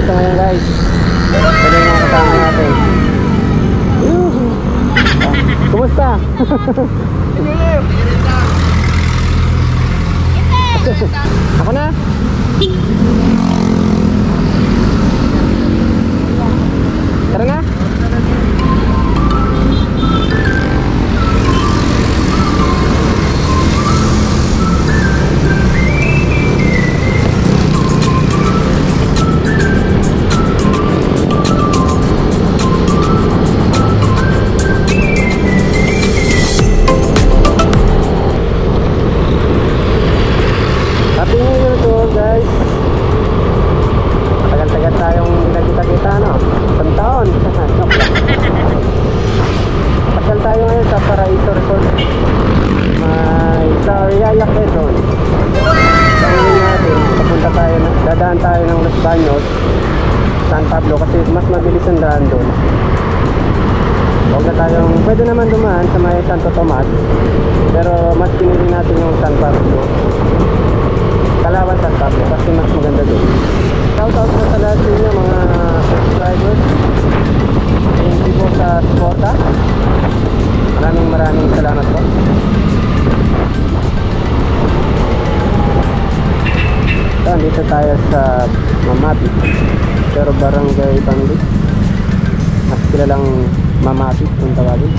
dito ngayon guys. Pwede yung mga kasama natin. Kumusta? Ako na? Tara na? Dadaan tayo ng Los Baños, San Pablo kasi mas mabilis ang daan doon. Huwag na tayong, pwede naman dumaan sa may Santo Tomas, pero mas pinili natin yung San Pablo, Calauan San Pablo kasi mas maganda doon. Shout out na sa lahat ninyo mga subscribers. Thank you po sa suporta. Maraming salamat po. Dito tayo sa Mamati, pero Barangay Bangli, mas kilalang Mamati kung tawagin.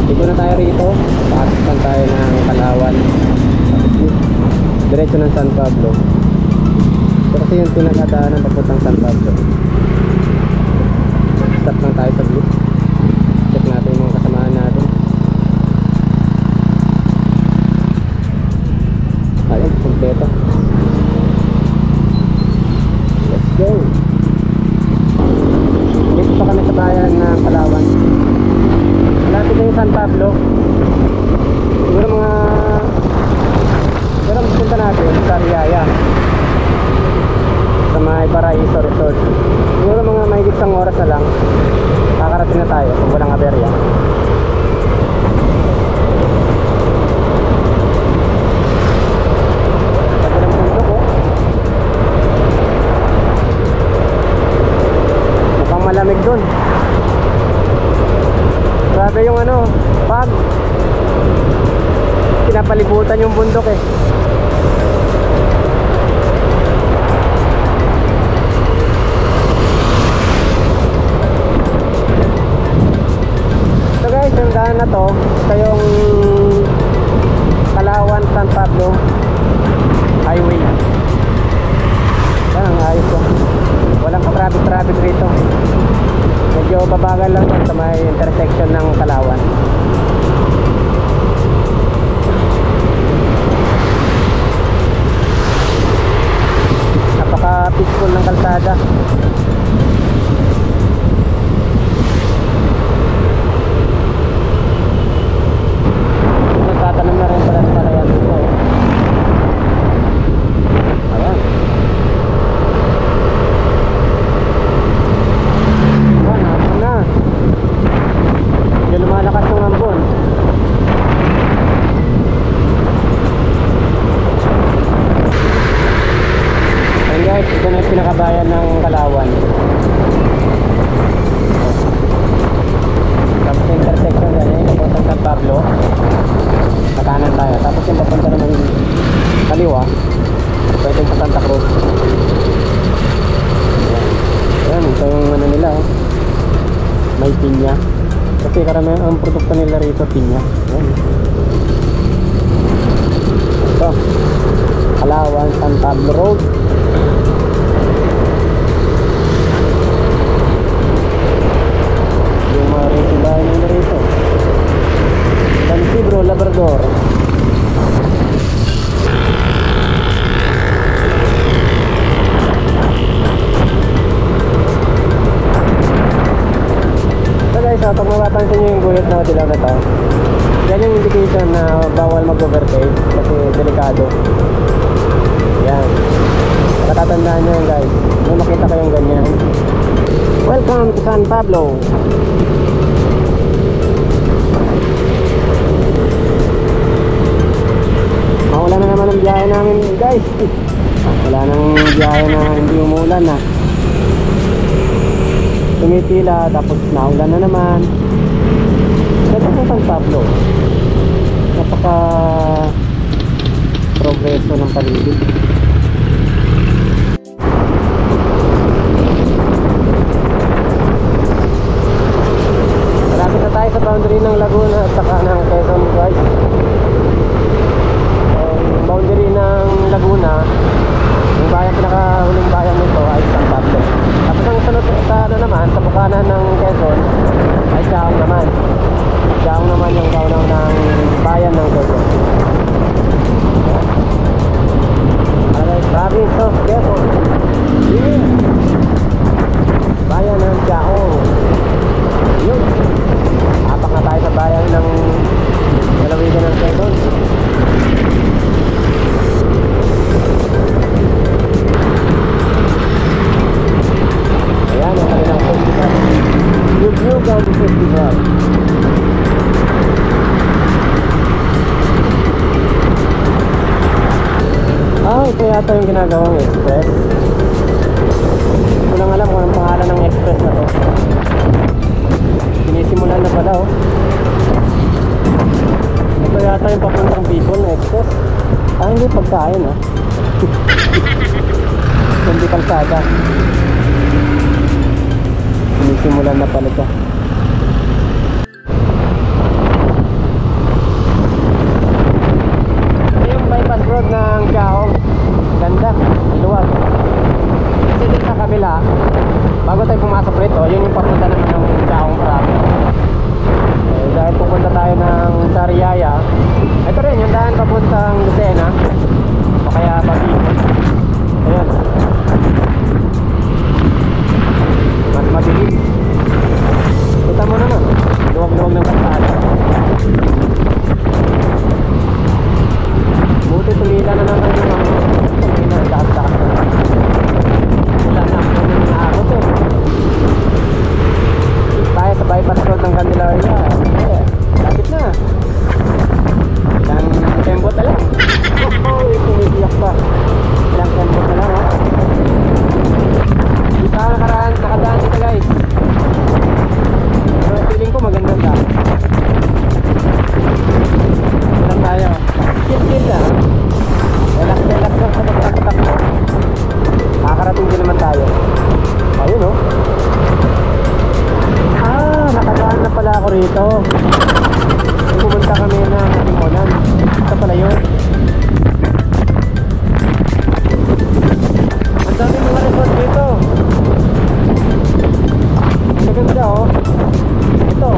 Dito na tayo rito, paasipan tayo ng Calauan, diretso ng San Pablo. Ito kasi yung pinakadaanan papuntang San Pablo. Stop lang tayo sa blue. Check natin yung mga kasamaan natin. Ayun, kompleto. Let's go. Dito pa kami sa bayan ng Calauan. Malapit na yung San Pablo. Siguro mga punta natin sa Riyaya, sa may Paraiso Resort. Siguro mga mahigit isang oras na lang kakarating na tayo kung walang aberya. Malamig dun. Grabe yung ano, pag pinapalibutan yung bundok eh. So guys, yung daan na to, ito yung Calauan San Pablo highway. Yan ang ayos ko. Walang ka-traffic rito. Medyo babagal lang sa may intersection ng Calauan. Napaka-peaceful ng kalsada. Nagtatanim na rin pala sa palayan dito. Ayan. Medyo lumalakas yung ambon. Ayan guys, ito na yung pinakabayan ng Calauan. Tapos yung intersection na yun, papuntang San Pablo, nakanan tayo. Tapos yung papunta naman kaliwa, pwede sa Santa Cruz. Ayan, ito yung ano nila oh. May pinya. Kasi karamihan ang produkto nila rito pinya. Ayan. Ito Calauan San Pablo Road. Yung mga resibahan nila rito San Pedro Labrador. So pag mapapansin nyo yung guyot na dilaw na to, yan yung indication na bawal mag-overtake kasi delikado. Yan, natatandaan nyo yan guys, may makita kayong ganyan. Welcome to San Pablo. Wala na naman biyahe namin guys. Wala nang biyahe na hindi umulan na. Tumitila tapos naulan na naman. Ito yung San Pablo. Napaka progreso ng paligid. Malapit na tayo sa boundary ng Laguna at saka ng Quezon guys. Ang boundary ng Laguna, yung bayan, pinakahuling bayan nito ay San Pablo. Tapos ang sunod sa ano naman, sa bukanan ng Quezon ay Chaong naman. Chaong naman yung kaunaw ng bayan ng Quezon. Alright, province of Quezon. Yeah. Bayan ng Chaong. Yun. Apak na tayo sa bayan ng lalawigan ng Quezon. Ayan, ang kanilang festival. Yug-Yugan Festival. Ito yata yung ginagawang express. Hindi ko lang alam kung anong pangalan ng express na to. Sinisimulan na pala oh. Ito yata yung papuntang Bicol na express. Hindi pagkain ah. Hindi kalsada. Sinisimulan na pala ito. Ito yung bypass road ng Chaong. Ganda, iluwag. Kasi dito sa kabila, bago tayo pumasok rito, yun yung papunta naman ng Chaong province. Dahil pupunta tayo ng Sariaya, ito rin yung daan papuntang Lucena o kaya Baguio. Ayan, mas mabilis. Kita mo naman, luwag-luwag ng kalsada. Buti tulila na naman yung mga dapat-dapat na. Wala na ako nang naakot eh. Tayo sa bypass road ng Candelaria. Lapit na. Ilang tembot na lang. Tumibiyak pa. Ilang tembot na lang ha. Di pa nakadaan dito guys. Pero feeling ko magandang daan. Ilang tayo. Chill lang. Relax lang sa pagkatakbo. Nakakarating din naman tayo. Ayun oh. Nakadaan na pala ako rito. Pumunta kami ng Timonan. Ito pala yun. Ang dami mga resort dito. Ang ganda oh. Ito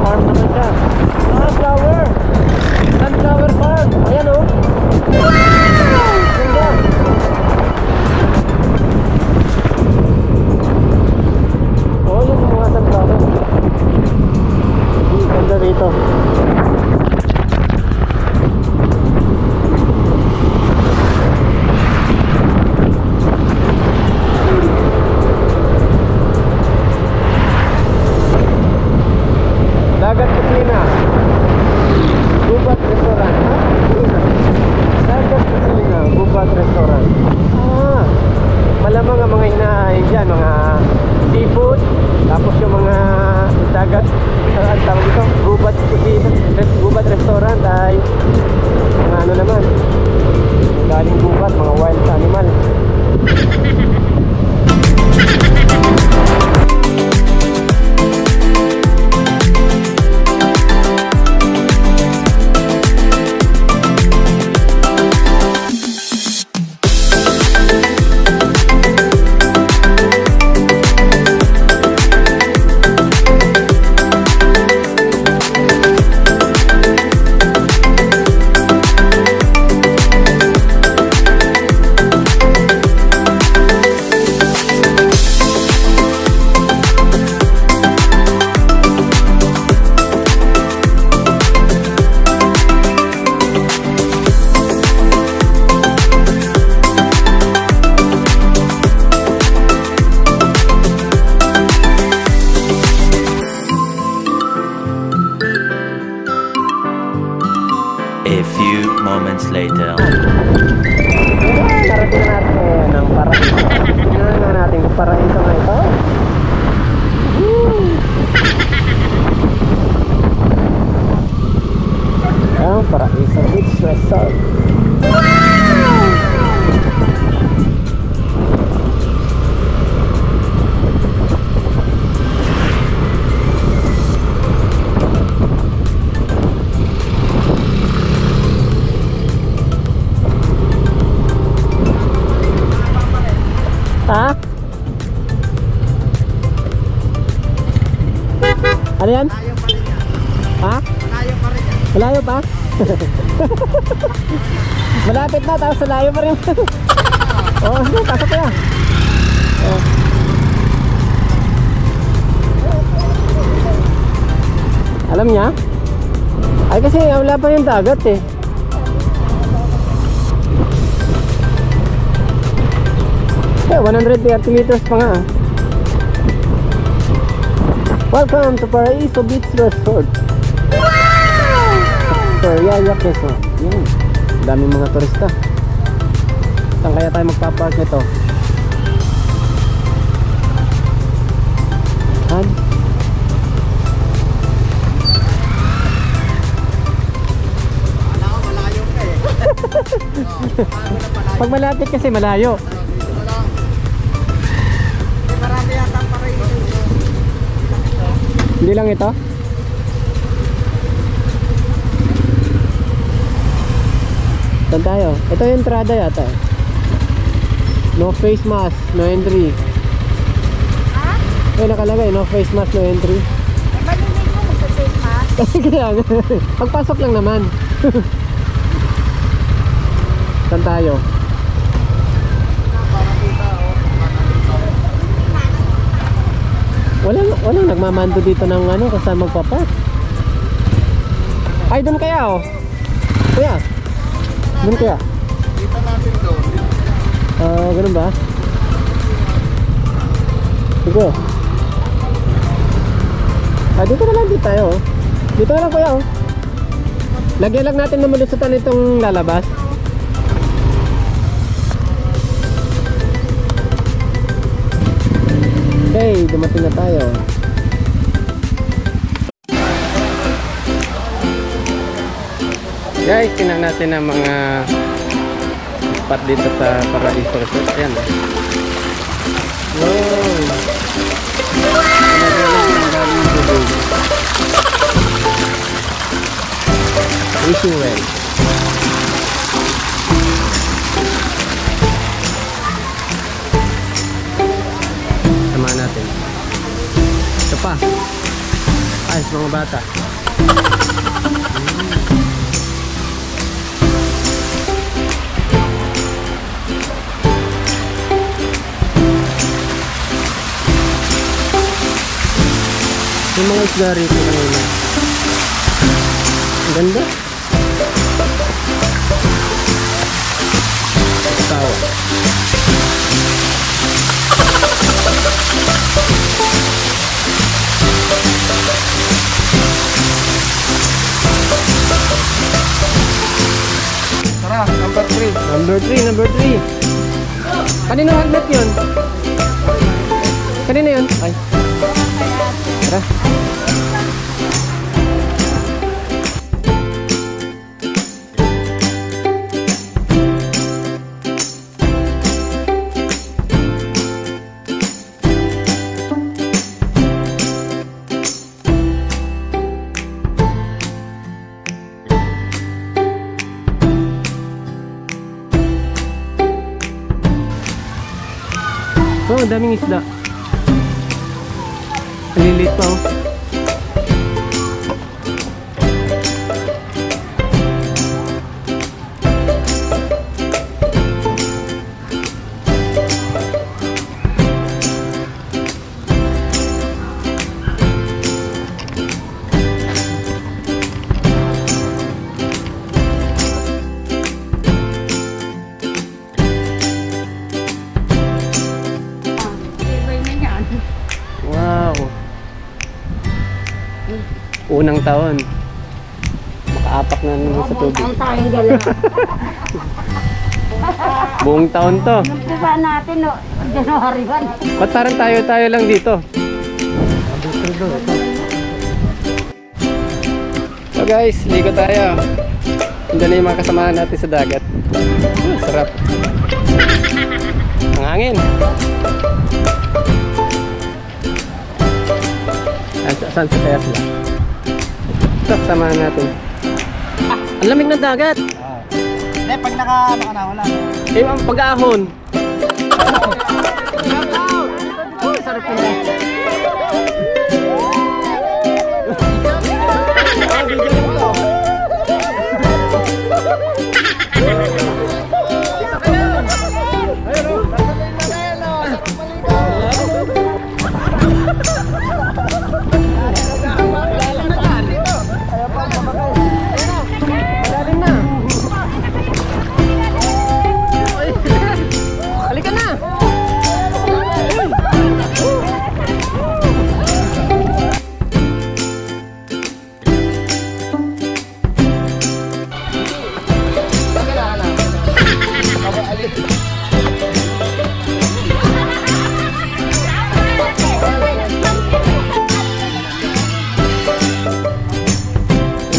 farm naman siya. Flower. Sunflower farm. Ayan oh. Wow! Ganda. Oh, yun yung mga sunflower. Ganda rito. few moments later. Narating na natin ng paraiso. Tingnan nga natin kung paraiso nga ito. Ang Paraiso Beach Resort. Ha? Ano yan? Ha? Malayo pa? Malapit na, tapos malayo pa rin. Oo, sige, pasok kaya. Oh. Alam niya? Ay kasi wala pa yung dagat eh. Eh, 130 meters pa nga. Welcome to Paraiso Beach Resort. Soriaya, Quezon. Yan. Daming mga turista. Saan kaya tayo magpapark nito? Han? Malayo ka eh. Pag malapit kasi malayo. Marami yata Paraiso. Hindi lang ito? Saan tayo? Ito yung entrada yata. No face mask, no entry. Ha? Eh, nakalagay, no face mask, no entry. Eh, malinig ko mag-face mask. Kaya nga. Pagpasok lang naman. Saan tayo? Walang nagmamando dito ng ano kung saan magpapark. Ay, doon kaya oh. Kuya. Doon kaya. Dito natin doon. Ganun ba? Sige. Dito na lang dito tayo oh. Dito na lang kuya oh. Lagyan lang natin na malusutan itong lalabas. Okay, dumating na tayo. Guys, tingnan natin ang mga spot dito sa Paraiso Resort. Ayan. Wow! Wishing well. Samahan natin. Ito pa. Ayos mga bata. Yung mga isda rito kanina. Ang ganda. Tawa. Tara, number 3. Number 3. Kanino helmet yun? Kanino yun? Ay. Tara. Oh, ang daming isda. Lilit pa oh. Wow. Unang taon. Apak na naman sa tubig. Ang tayong gala. Buong taon to. Umpisa natin, no? January 1. Ba't parang tayo lang dito? So guys, ligo tayo. Andyan na yung mga kasamahan natin sa dagat. Sarap. Ang hangin. Saan sa kaya sila? Ito, samahan natin. Ang lamig ng dagat. Hindi, pag naka na, wala. Eh, ang pag-ahon. Sarap nila. Halika na!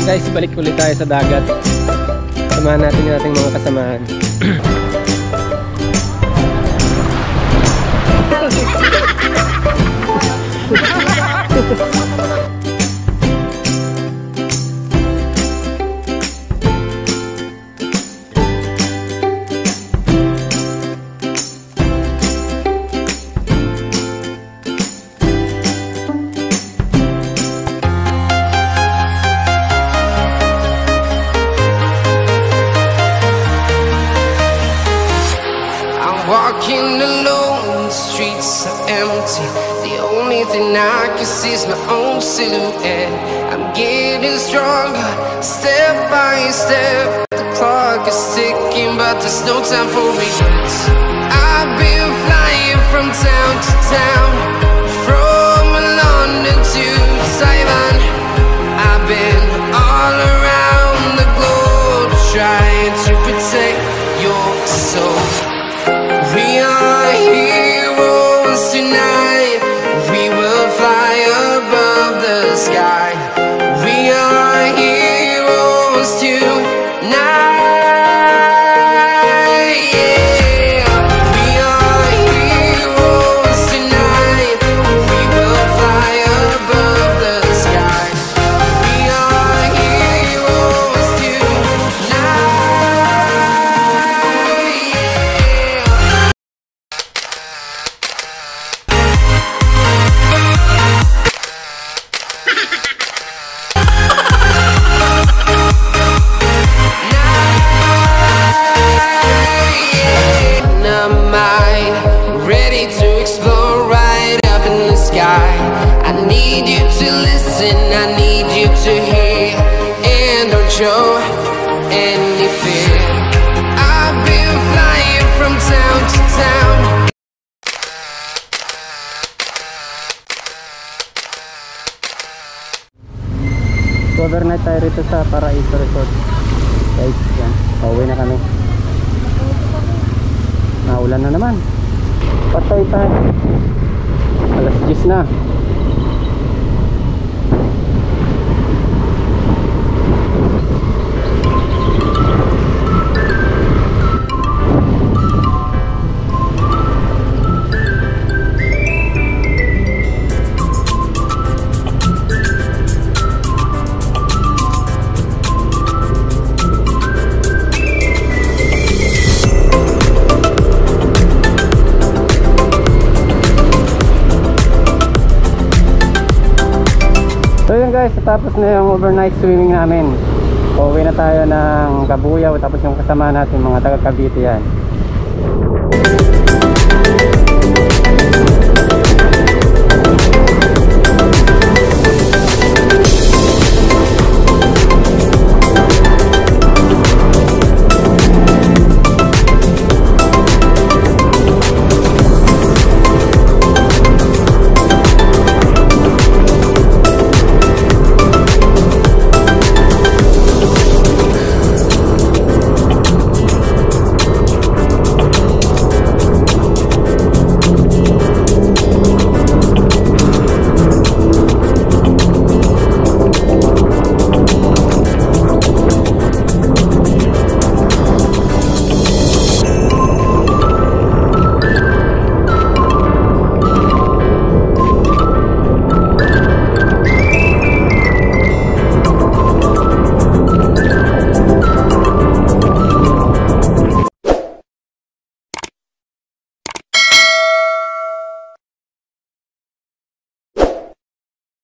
Guys, balik ulit tayo sa dagat. Samahan natin yung ating mga kasamahan. Walking alone, the streets are empty. The only thing I can see is my own silhouette. I'm getting stronger, step by step. The clock is ticking, but there's no time for regrets. I've been flying from town to town, from London to Taiwan. I've been all around the globe, trying to protect your soul. We are heroes tonight. We will fly above the sky. We are heroes tonight. Yeah. We are heroes tonight. We will fly above the sky. We are heroes tonight. Yeah. Ready to explore right up in the sky. I need you to listen, I need you to hear, and don't show any fear. I've been flying from town to town. So, overnight tayo rito sa Paraiso Resort. Guys, yan. Pauwi na kami. Naulan na naman. Patay tayo. Alas 10 na. So yun guys, tapos na yung overnight swimming namin. Pauwi na tayo ng Kabuyaw, tapos yung kasama natin mga taga Cavite yan.